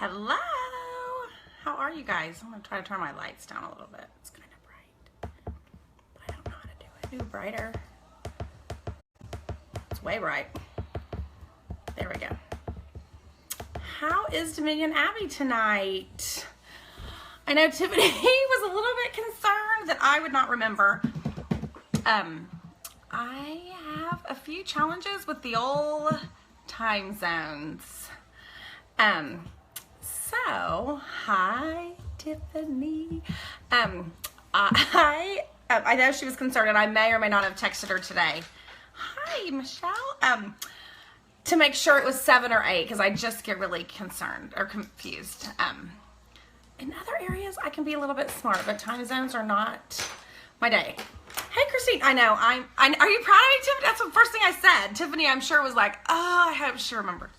Hello. How are you guys? I'm going to try to turn my lights down a little bit. It's kind of bright, but I don't know how to do it. Ooh, brighter. It's way bright. There we go. How is Dominion Abbey tonight? I know Tiffany was a little bit concerned that I would not remember. I have a few challenges with the old time zones. So, hi, Tiffany. I know she was concerned, and I may or may not have texted her today. Hi, Michelle. To make sure it was 7 or 8, because I just get really concerned or confused. In other areas, I can be a little bit smart, but time zones are not my day. Hey, Christine. I know. Are you proud of me, Tiffany? That's the first thing I said. Tiffany, I'm sure, was like, oh, I hope she remembers.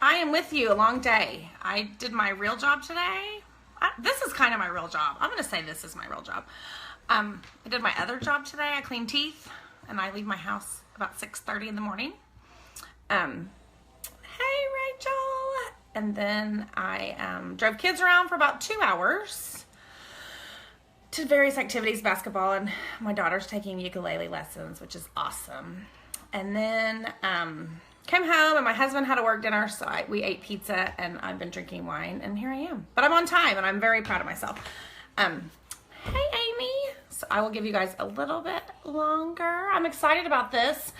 I am with you. A long day. I did my real job today. This is kind of my real job. I'm going to say this is my real job. I did my other job today. I cleaned teeth, and I leave my house about 6:30 in the morning. Hey, Rachel. And then I drove kids around for about 2 hours to various activities, basketball, and my daughter's taking ukulele lessons, which is awesome. And then came home, and my husband had a work dinner, so we ate pizza, and I've been drinking wine, and here I am. But I'm on time, and I'm very proud of myself. Hey, Amy. So I will give you guys a little bit longer. I'm excited about this,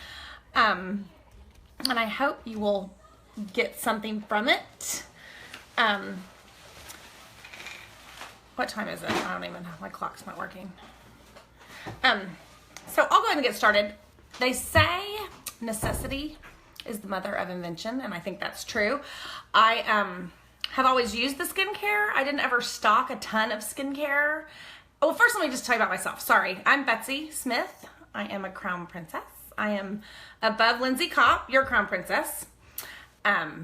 and I hope you will get something from it. What time is it? I don't even know. My clock's not working. So I'll go ahead and get started. They say necessity is the mother of invention, and I think that's true. I have always used the skincare. I didn't ever stock a ton of skincare. Well, first let me just tell you about myself. Sorry, I'm Betsy Smith. I am a crown princess. I am above Lindsay Kopp, your crown princess.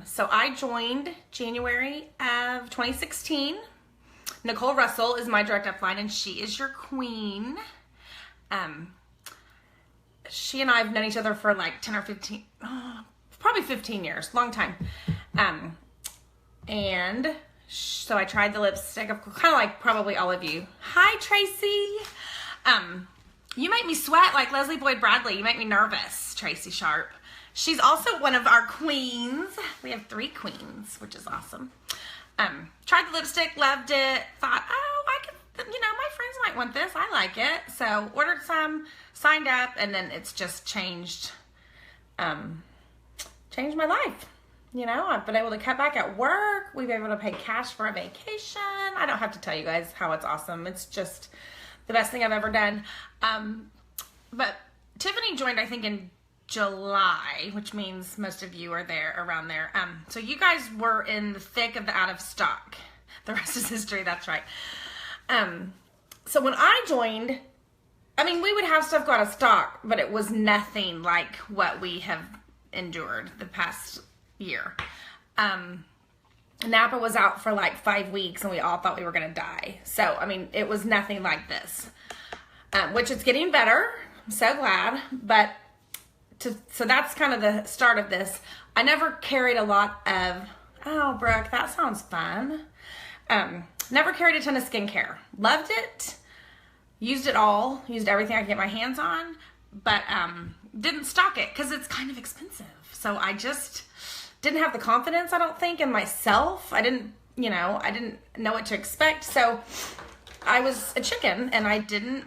So I joined January of 2016. Nicole Russell is my direct upline, and she is your queen. She and I have known each other for like 10 or 15, probably 15 years, long time. And so I tried the lipstick, kind of like probably all of you. Hi, Tracy. You make me sweat like Leslie Boyd Bradley. You make me nervous, Tracy Sharp. She's also one of our queens. We have 3 queens, which is awesome. Tried the lipstick, loved it, thought, oh, I could, my friends might want this. I like it. So ordered some, signed up, and then it's just changed my life. I've been able to cut back at work. We've been able to pay cash for a vacation. I don't have to tell you guys how it's awesome. It's just the best thing I've ever done. But Tiffany joined, I think, in July, which means most of you are around there. So you guys were in the thick of the out of stock. The rest is history. That's right. So when I joined, we would have stuff go out of stock, but it was nothing like what we have endured the past year. Napa was out for like 5 weeks, and we all thought we were going to die. So, it was nothing like this, which is getting better. I'm so glad. But so that's kind of the start of this. I never carried a lot of, oh, Brooke, that sounds fun. Never carried a ton of skincare. Loved it. Used it all. Used everything I could get my hands on. But didn't stock it because it's kind of expensive. So I just didn't have the confidence, I don't think, in myself. I didn't know what to expect. So I was a chicken, and I didn't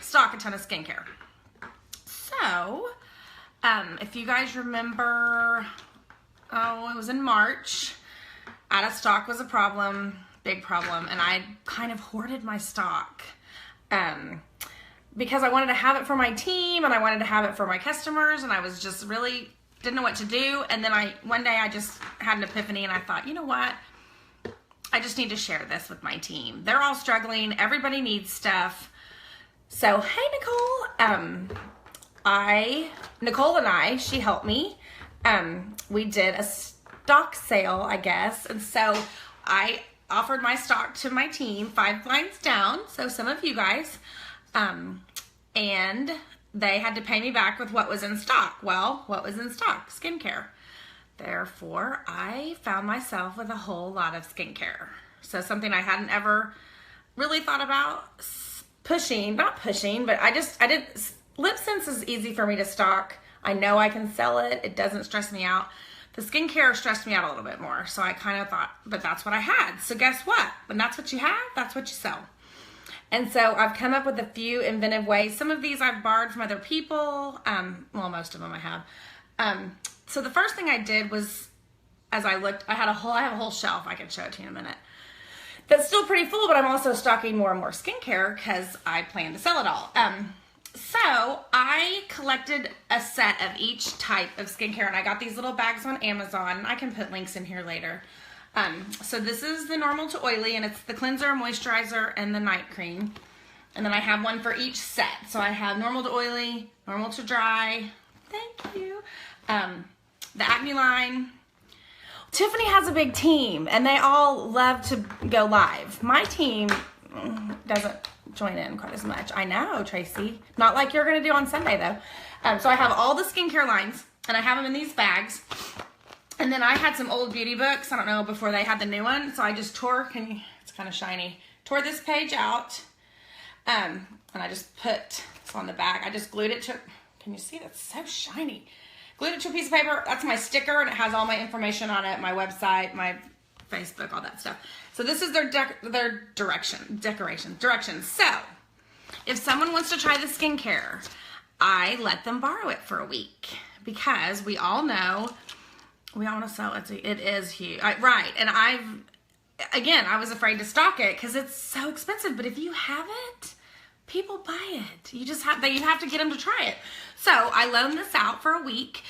stock a ton of skincare. So, if you guys remember, it was in March. Out of stock was a problem, big problem, and I kind of hoarded my stock because I wanted to have it for my team, and I wanted to have it for my customers, and I was just really didn't know what to do. And then one day I just had an epiphany, and I thought, you know what? I just need to share this with my team. They're all struggling. Everybody needs stuff. So, hey, Nicole. Nicole and I, she helped me. We did a stock sale, I guess. And so I offered my stock to my team 5 lines down. So some of you guys, and they had to pay me back with what was in stock. Well, what was in stock? Skincare. therefore, I found myself with a whole lot of skincare. So something I hadn't ever really thought about not pushing, but I didn't, LipSense is easy for me to stock. I know I can sell it. It doesn't stress me out. The skincare stressed me out a little bit more. So I kind of thought, but that's what I had. So guess what? When that's what you have, that's what you sell. And so I've come up with a few inventive ways. Some of these I've borrowed from other people. Well, most of them I have. So the first thing I did was, as I looked, I have a whole shelf. I can show it to you in a minute. That's still pretty full, but I'm also stocking more and more skincare because I plan to sell it all. So I collected a set of each type of skincare, and I got these little bags on Amazon. I can put links in here later. So this is the normal to oily, and it's the cleanser, moisturizer, and the night cream. And then I have one for each set. So I have normal to oily, normal to dry. Thank you. The acne line. Tiffany has a big team, and they all love to go live. My team doesn't join in quite as much. I know, Tracy. Not like you're going to do on Sunday, though. So I have all the skincare lines, and I have them in these bags. And then I had some old beauty books, I don't know, before they had the new one. So I just it's kind of shiny, tore this page out. And I just put, it's on the back. I just glued it to, can you see? That's so shiny. Glued it to a piece of paper. That's my sticker, and it has all my information on it, my website, my Facebook, all that stuff. So this is their directions. So if someone wants to try the skincare, I let them borrow it for a week because we all know we all want to sell it. It is huge, right? And I was afraid to stock it because it's so expensive. But if you have it, people buy it. You have to get them to try it. So I loaned this out for a week.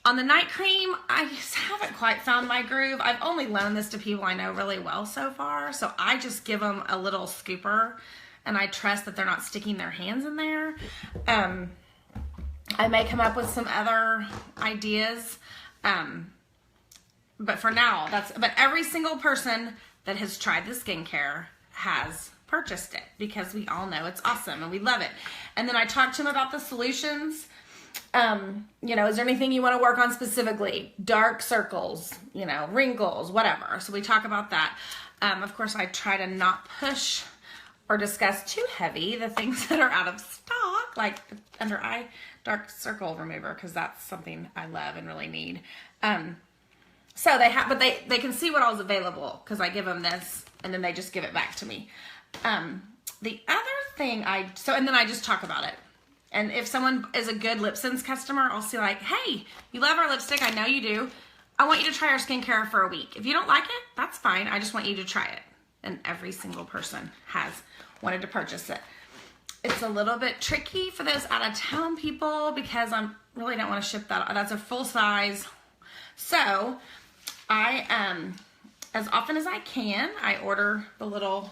On the night cream, I just haven't quite found my groove. I've only loaned this to people I know really well so far. So I just give them a little scooper, and I trust that they're not sticking their hands in there. I may come up with some other ideas. But for now, but every single person that has tried the skincare has purchased it because we all know it's awesome and we love it. And then I talked to them about the solutions. Is there anything you want to work on specifically? Dark circles, wrinkles, whatever. So we talk about that. Of course, I try to not push or discuss too heavy the things that are out of stock, like under eye dark circle remover, because that's something I love and really need. So they can see what all is available because I give them this and then they just give it back to me. The other thing and then I just talk about it. And if someone is a good LipSense customer, I'll say like, hey, you love our lipstick. I know you do. I want you to try our skincare for a week. If you don't like it, that's fine. I just want you to try it. And every single person has wanted to purchase it. It's a little bit tricky for those out of town people because I really don't want to ship that. That's a full size. So I, as often as I can, I order the little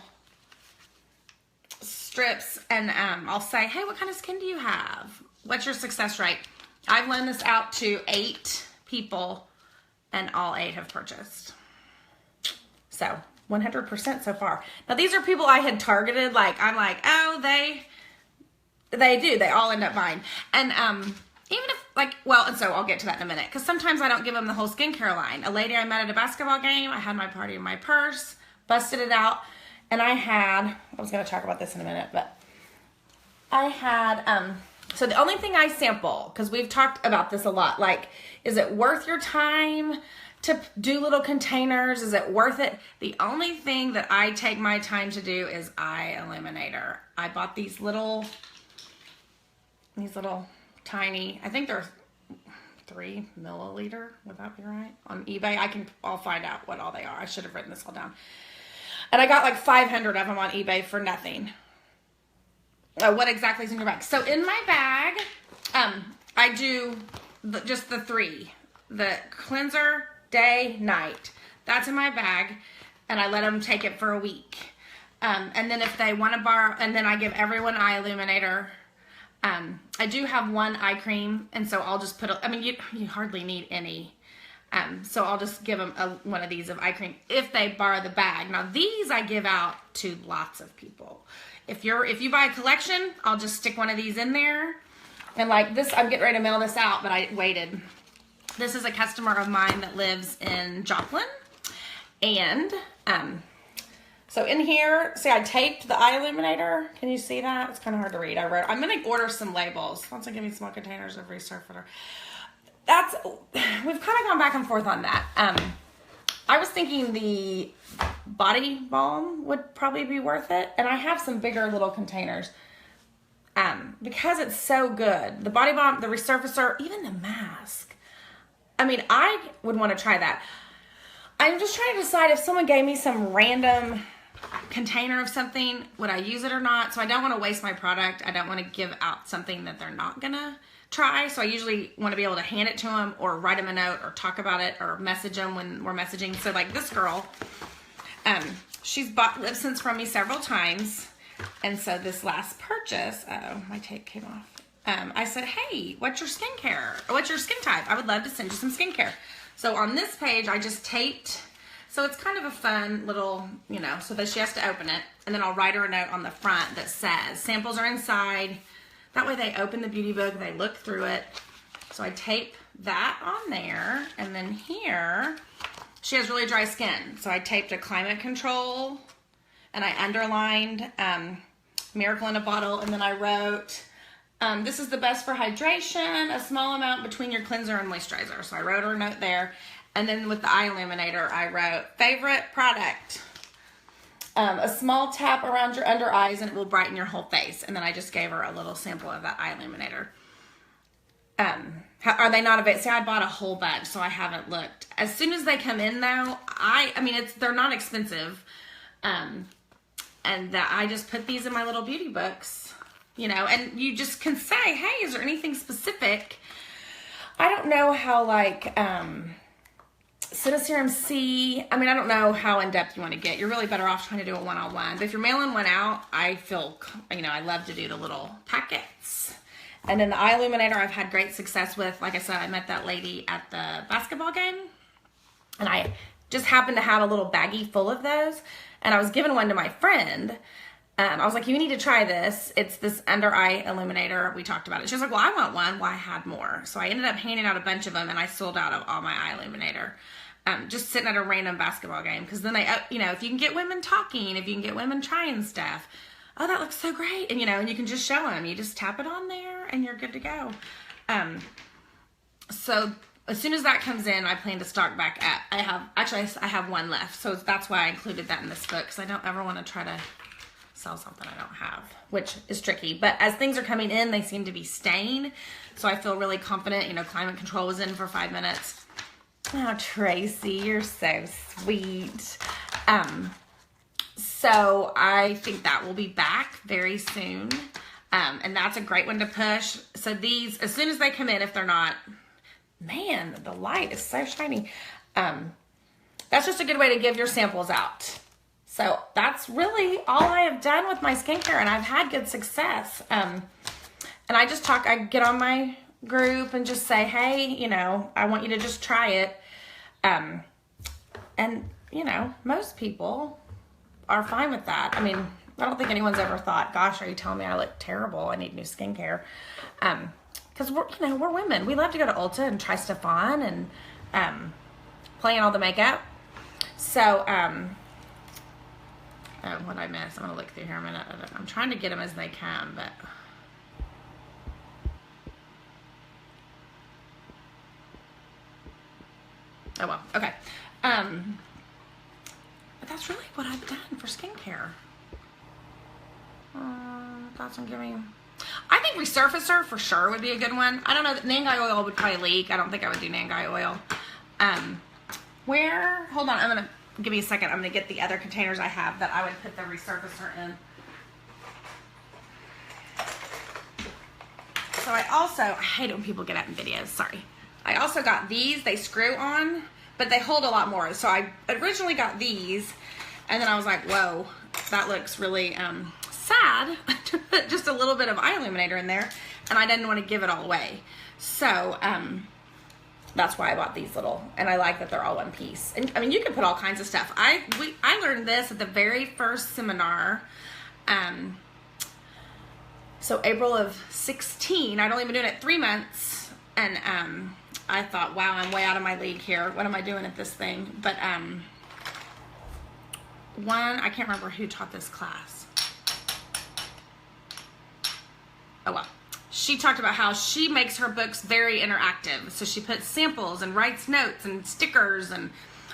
strips and I'll say, hey, what kind of skin do you have? What's your success rate? I've loaned this out to 8 people and all 8 have purchased. So 100% so far. Now these are people I had targeted. I'm like, oh, they do. They all end up buying. And even if and so I'll get to that in a minute because sometimes I don't give them the whole skincare line. A lady I met at a basketball game, I had my party in my purse, busted it out. And I was going to talk about this in a minute, but I had, so the only thing I sample, because we've talked about this a lot, is it worth your time to do little containers? Is it worth it? The only thing that I take my time to do is eye illuminator. I bought these little tiny, I think they're 3 milliliter, would that be right? On eBay, I'll find out what all they are. I should have written this all down. And I got 500 of them on eBay for nothing. What exactly is in your bag? So in my bag, I do just the 3. The cleanser, day, night. That's in my bag. And I let them take it for a week. And then if they want to borrow, and then I give everyone eye illuminator. I do have one eye cream. And so I'll just put, you hardly need any. So I'll just give them one of these of eye cream if they borrow the bag. Now these I give out to lots of people. If you buy a collection, I'll just stick one of these in there. And this, I'm getting ready to mail this out, but I waited. This is a customer of mine that lives in Joplin. And so in here, see, I taped the eye illuminator. Can you see that? It's kind of hard to read. I'm going to order some labels. Once I give me small containers of Resurfacer. We've kind of gone back and forth on that. I was thinking the body balm would probably be worth it. And I have some bigger little containers. Because it's so good. The body balm, the Resurfacer, even the mask. I mean, I would want to try that. I'm just trying to decide if someone gave me some random container of something, would I use it or not? So I don't want to waste my product. I don't want to give out something that they're not going to try. So I usually want to be able to hand it to them or write them a note or talk about it or message them when we're messaging. So like this girl, she's bought Lip Sense from me several times. And so this last purchase, my tape came off. I said, hey, what's your skincare? Or what's your skin type? I would love to send you some skincare. So on this page, I just taped. So it's kind of a fun little, so that she has to open it. And then I'll write her a note on the front that says, samples are inside. That way they open the beauty book, they look through it. So I tape that on there. And then here, she has really dry skin. So I taped a climate control. And I underlined Miracle in a Bottle. And then I wrote, this is the best for hydration, a small amount between your cleanser and moisturizer. So I wrote her a note there. And then with the eye illuminator, I wrote, favorite product. A small tap around your under eyes and it will brighten your whole face. And then I just gave her a little sample of that eye illuminator. Are they not available? See, I bought a whole bunch, so I haven't looked. As soon as they come in though, they're not expensive. And that I just put these in my little beauty books, and you just can say, hey, is there anything specific? I don't know how Sinoserum C, I don't know how in-depth you want to get. You're really better off trying to do a one-on-one. But if you're mailing one out, I feel, I love to do the little packets. And then the eye illuminator I've had great success with. Like I said, I met that lady at the basketball game. And I just happened to have a little baggie full of those. And I was giving one to my friend. I was like, you need to try this. It's this under eye illuminator. We talked about it. She was like, well, I want one. Well, I had more. So I ended up handing out a bunch of them and I sold out of all my eye illuminator. Just sitting at a random basketball game. Because then they, if you can get women talking, if you can get women trying stuff, oh, that looks so great. And, and you can just show them. You just tap it on there and you're good to go. So as soon as that comes in, I plan to stock back up. I have one left. So that's why I included that in this book. Because I don't ever want to try to sell something I don't have, which is tricky. But as things are coming in, they seem to be staying. So I feel really confident. Climate control was in for 5 minutes. Oh, Tracy, you're so sweet. So I think that will be back very soon. And that's a great one to push. So these, as soon as they come in, if they're not, man, the light is so shiny. That's just a good way to give your samples out. So that's really all I have done with my skincare, and I've had good success. And I get on my group and just say, hey, I want you to just try it. And, most people are fine with that. I don't think anyone's ever thought, gosh, are you telling me I look terrible? I need new skincare. Because we're women. We love to go to Ulta and try stuff on and play in all the makeup. So, what did I miss? I'm going to look through here a minute. I'm trying to get them as they come, but... Oh, well. Okay. But that's really what I've done for skincare. Thoughts on giving... I think Resurfacer for sure would be a good one. I don't know. Nangai oil would probably leak. I don't think I would do Nangai oil. Hold on. I'm going to... Give me a second. I'm going to get the other containers I have that I would put the Resurfacer in. So I hate it when people get out in videos. Sorry. I also got these. They screw on, but they hold a lot more. So I originally got these, and then I was like, whoa, that looks really sad to put just a little bit of eye illuminator in there, and I didn't want to give it all away. So, that's why I bought these little, and I like that they're all one piece. And you can put all kinds of stuff. I learned this at the very first seminar. So April of 16, I'd only been doing it 3 months, and I thought, wow, I'm way out of my league here. What am I doing at this thing? But I can't remember who taught this class. Oh well. She talked about how she makes her books very interactive. So she puts samples and writes notes and stickers and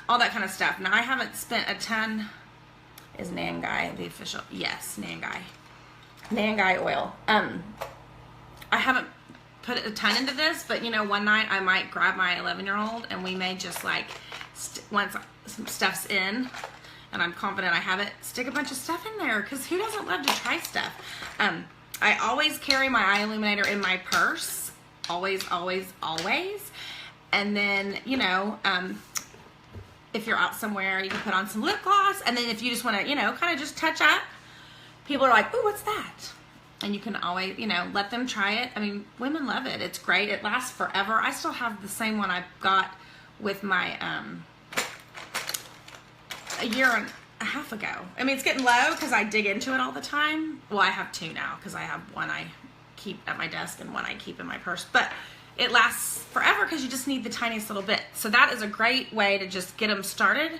all that kind of stuff. Now I haven't spent a ton. Is Nangai the official? Yes, Nangai. Nangai oil. I haven't put a ton into this, but you know, one night I might grab my 11-year-old and we may just like, once some stuff's in, and I'm confident I have it, stick a bunch of stuff in there, because who doesn't love to try stuff? I always carry my eye illuminator in my purse. Always, always, always. And then, you know, if you're out somewhere, you can put on some lip gloss. And then if you just want to, you know, kind of just touch up, people are like, ooh, what's that? And you can always, you know, let them try it. I mean, women love it. It's great. It lasts forever. I still have the same one I got with my, a year and a half ago. I mean, it's getting low because I dig into it all the time. Well, I have two now because I have one I keep at my desk and one I keep in my purse. But it lasts forever because you just need the tiniest little bit. So that is a great way to just get them started.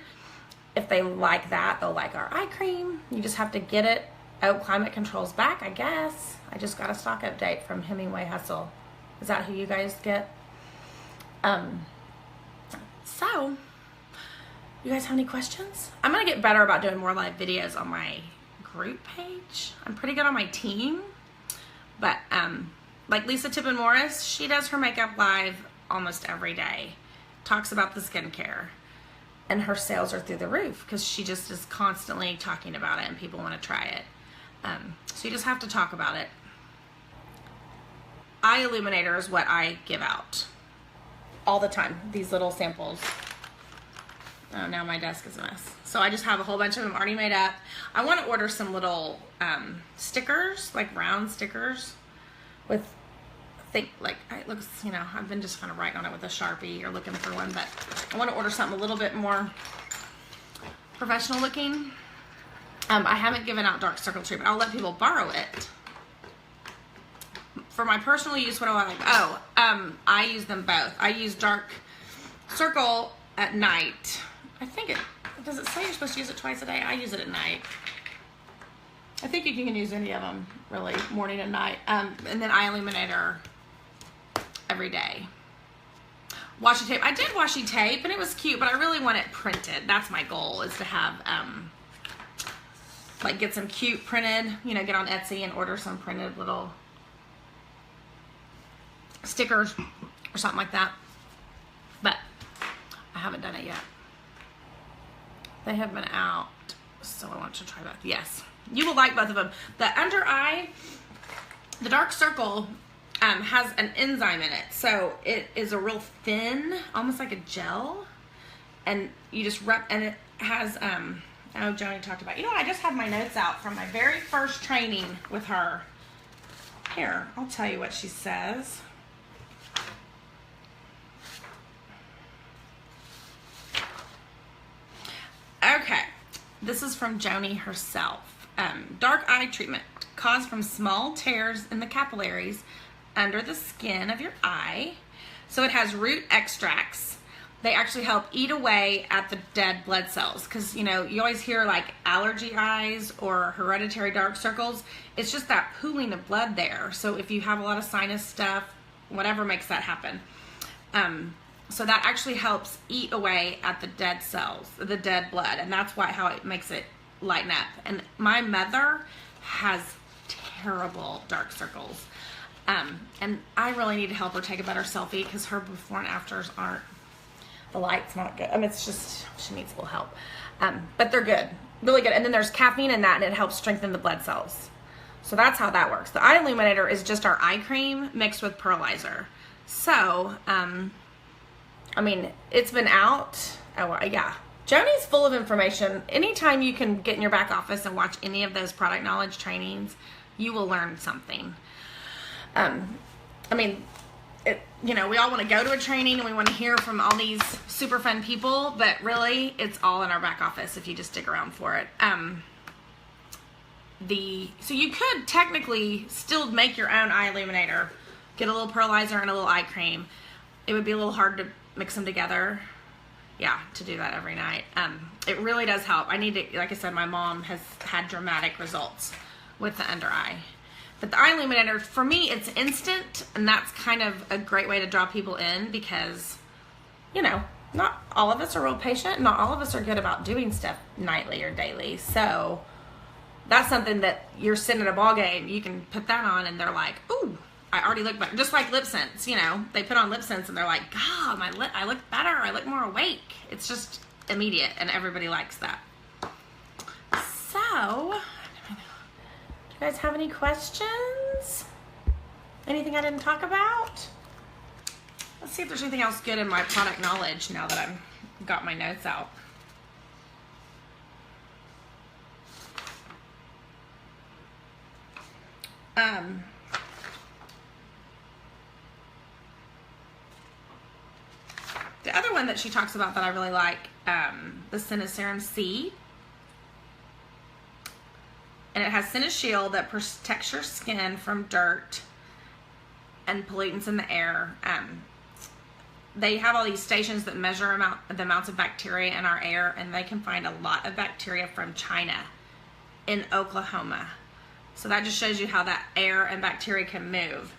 If they like that, they'll like our eye cream. You just have to get it. Oh, Climate Control's back, I guess. I just got a stock update from Hemingway Hustle. Is that who you guys get? So, you guys have any questions? I'm going to get better about doing more live videos on my group page. I'm pretty good on my team. But, like Lisa Tippin Morris, she does her makeup live almost every day. Talks about the skincare. And her sales are through the roof because she just is constantly talking about it and people want to try it. So you just have to talk about it. Eye illuminator is what I give out all the time. These little samples. Oh, now my desk is a mess. So I just have a whole bunch of them already made up. I want to order some little stickers, like round stickers with, it looks, you know, I've been just kind of writing on it with a Sharpie or looking for one, but I want to order something a little bit more professional looking. I haven't given out dark circle treatment. I'll let people borrow it. For my personal use, what do I like? Oh, I use them both. I use dark circle at night. I think does it say you're supposed to use it twice a day? I use it at night. I think you can use any of them, really, morning and night. And then eye illuminator every day. Washi tape. I did washi tape, and it was cute, but I really want it printed. That's my goal, is to have, like, get some cute printed, you know, get on Etsy and order some printed little stickers or something like that. But I haven't done it yet. They have been out, so I want to try both. Yes. You will like both of them. The under eye, the dark circle, has an enzyme in it. So it is a real thin, almost like a gel. And you just and it has, I know Joni talked about, you know what, I just had my notes out from my very first training with her. Here, I'll tell you what she says. Okay, this is from Joni herself. Dark eye treatment caused from small tears in the capillaries under the skin of your eye. So it has root extracts. They actually help eat away at the dead blood cells, because, you know, you always hear like allergy eyes or hereditary dark circles. It's just that pooling of blood there. So if you have a lot of sinus stuff, whatever makes that happen. So that actually helps eat away at the dead cells, the dead blood, and that's how it makes it lighten up. And my mother has terrible dark circles, and I really need to help her take a better selfie, because her before and afters aren't, the light's not good. I mean, it's just, she needs a little help. But they're good, really good. And then there's caffeine in that, and it helps strengthen the blood cells. So that's how that works. The eye illuminator is just our eye cream mixed with pearlizer. So, I mean, it's been out. Oh, yeah. Joni's full of information. Anytime you can get in your back office and watch any of those product knowledge trainings, you will learn something. I mean, you know, we all want to go to a training and we want to hear from all these super fun people, but really, it's all in our back office if you just stick around for it. So you could technically still make your own eye illuminator, get a little pearlizer and a little eye cream. it would be a little hard to mix them together. Yeah, to do that every night. It really does help. I need to, like I said, my mom has had dramatic results with the under eye. But the eye illuminator, for me, it's instant, and that's kind of a great way to draw people in because, you know, not all of us are real patient. Not all of us are good about doing stuff nightly or daily. So that's something that you're sitting at a ball game, you can put that on, and they're like, ooh, I already look better. Just like LipSense, you know, they put on LipSense and they're like, God, I look better. I look more awake. It's just immediate, and everybody likes that. So, do you guys have any questions? Anything I didn't talk about? Let's see if there's anything else good in my product knowledge now that I've got my notes out. The other one that she talks about that I really like, the Cineserum C. And it has CineShield that protects your skin from dirt and pollutants in the air. They have all these stations that measure the amounts of bacteria in our air, and they can find a lot of bacteria from China in Oklahoma. So that just shows you how that air and bacteria can move.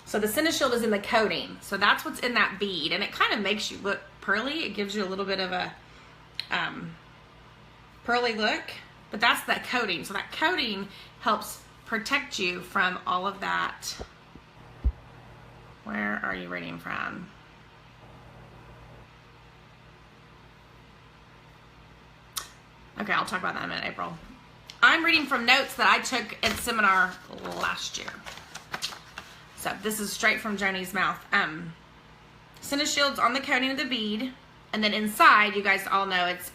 So the CineShield is in the coating. So that's what's in that bead, and it kind of makes you look pearly. It gives you a little bit of a pearly look, but that's that coating. So that coating helps protect you from all of that. Where are you reading from? Okay, I'll talk about that in a minute, April. I'm reading from notes that I took at seminar last year. So this is straight from Joni's mouth. CineShield's on the coating of the bead, and then inside, you guys all know it's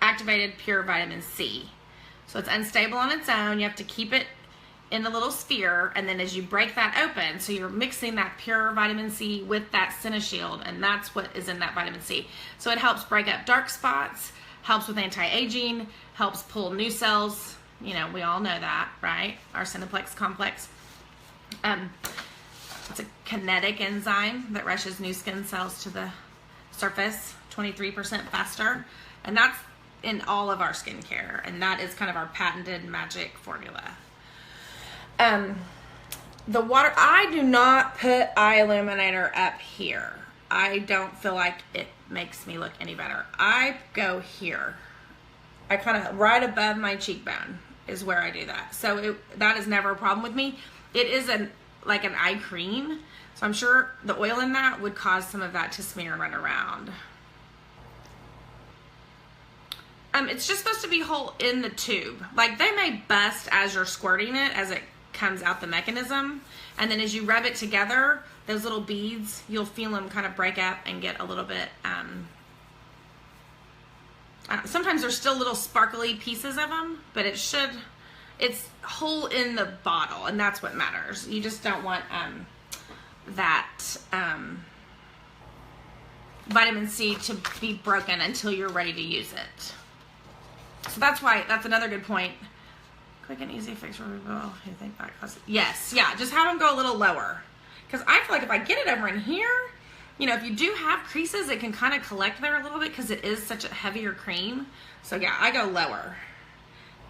activated pure vitamin C. So it's unstable on its own. You have to keep it in a little sphere, and then as you break that open, so you're mixing that pure vitamin C with that CineShield, and that's what is in that vitamin C. So it helps break up dark spots, helps with anti-aging, helps pull new cells. You know, we all know that, right? Our Cineplex complex. It's a kinetic enzyme that rushes new skin cells to the surface 23% faster. And that's in all of our skincare. And that is kind of our patented magic formula. The water, I do not put eye illuminator up here. I don't feel like it makes me look any better. I go here. I kind of right above my cheekbone is where I do that. So that is never a problem with me. It is like an eye cream. So I'm sure the oil in that would cause some of that to smear and run around. It's just supposed to be whole in the tube. Like they may bust as you're squirting it as it comes out the mechanism. And then as you rub it together, those little beads, you'll feel them kind of break up and get a little bit, sometimes there's still little sparkly pieces of them, but it's whole in the bottle, and that's what matters. You just don't want that vitamin C to be broken until you're ready to use it. So that's another good point. Quick and easy fix for people who think that causes. Yes, yeah, just have them go a little lower. Because I feel like if I get it over in here, you know, if you do have creases, it can kind of collect there a little bit because it is such a heavier cream. So yeah, I go lower.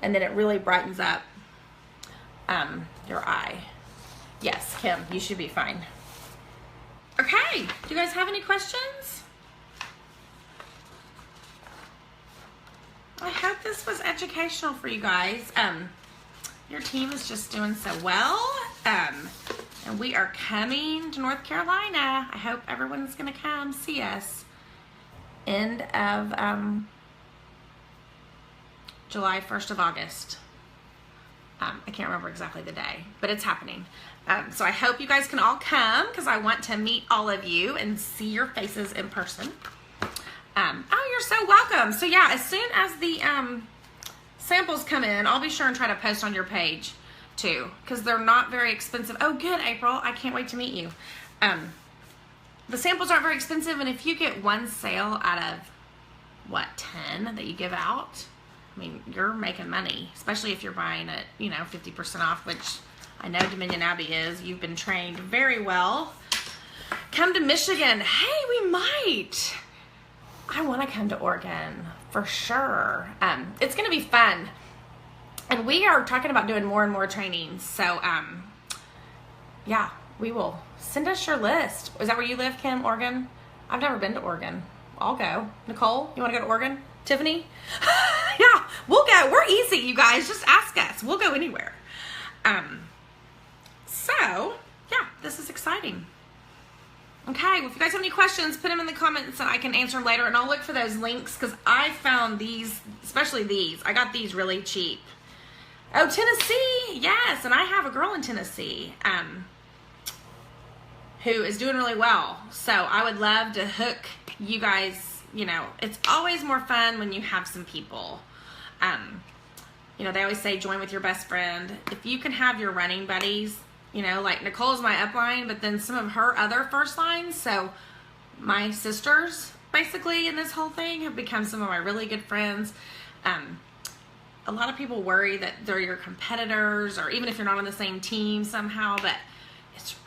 And then it really brightens up your eye. Yes, Kim, you should be fine. Okay, do you guys have any questions? I hope this was educational for you guys. Your team is just doing so well. And we are coming to North Carolina. I hope everyone's gonna come see us. End of July, 1st of August. I can't remember exactly the day, but it's happening. So I hope you guys can all come because I want to meet all of you and see your faces in person. Oh, you're so welcome. So yeah, as soon as the samples come in, I'll be sure and try to post on your page too, because they're not very expensive. Oh, good, April. I can't wait to meet you. The samples aren't very expensive, and if you get one sale out of, what, 10 that you give out, I mean, you're making money, especially if you're buying it, 50% off, which I know Dominion Abbey is. You've been trained very well. come to Michigan. Hey, we might. I want to come to Oregon for sure. It's going to be fun. And we are talking about doing more and more trainings. So, yeah, we will. Send us your list. Is that where you live, Kim, Oregon? I've never been to Oregon. I'll go. Nicole, you want to go to Oregon? Tiffany? Yeah, we'll go. We're easy, you guys. Just ask us. We'll go anywhere. So, yeah, this is exciting. Okay, well, if you guys have any questions, put them in the comments and I can answer them later. And I'll look for those links because I found these, especially these. I got these really cheap. Oh, Tennessee. Yes, and I have a girl in Tennessee who is doing really well. So I would love to hook you guys. You know, it's always more fun when you have some people. You know, they always say join with your best friend. If you can have your running buddies, you know, like Nicole's my upline, but then some of her other first lines. So my sisters, basically, in this whole thing have become some of my really good friends. A lot of people worry that they're your competitors or even if you're not on the same team somehow, but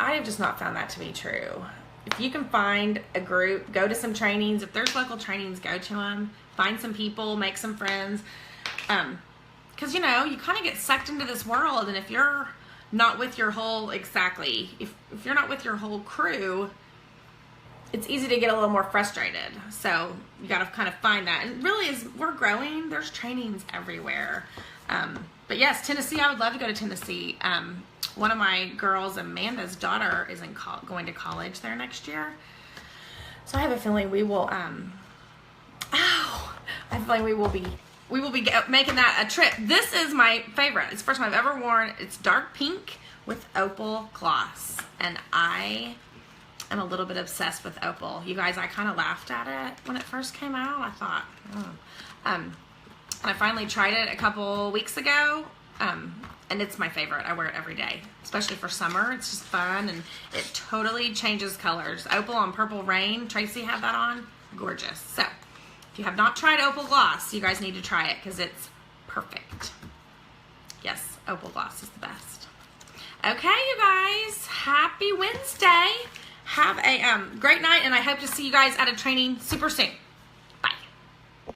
I have just not found that to be true. If you can find a group, go to some trainings. If there's local trainings, go to them. Find some people, make some friends. Because, you know, you kind of get sucked into this world, and if you're not with your whole, if you're not with your whole crew, it's easy to get a little more frustrated. So you got to kind of find that. And really, as we're growing, there's trainings everywhere. But yes, Tennessee, I would love to go to Tennessee. One of my girls, Amanda's daughter, is going to college there next year. So I have a feeling we will, we will be making that a trip. This is my favorite. It's the first time I've ever worn. It's dark pink with opal gloss. And I am a little bit obsessed with opal. You guys, I kind of laughed at it when it first came out. I thought, and I finally tried it a couple weeks ago. And it's my favorite. I wear it every day, especially for summer. It's just fun, and it totally changes colors. Opal on Purple Rain. Tracy had that on. Gorgeous. So, if you have not tried Opal Gloss, you guys need to try it because it's perfect. Yes, Opal Gloss is the best. Okay, you guys. Happy Wednesday. Have a great night, and I hope to see you guys at a training super soon.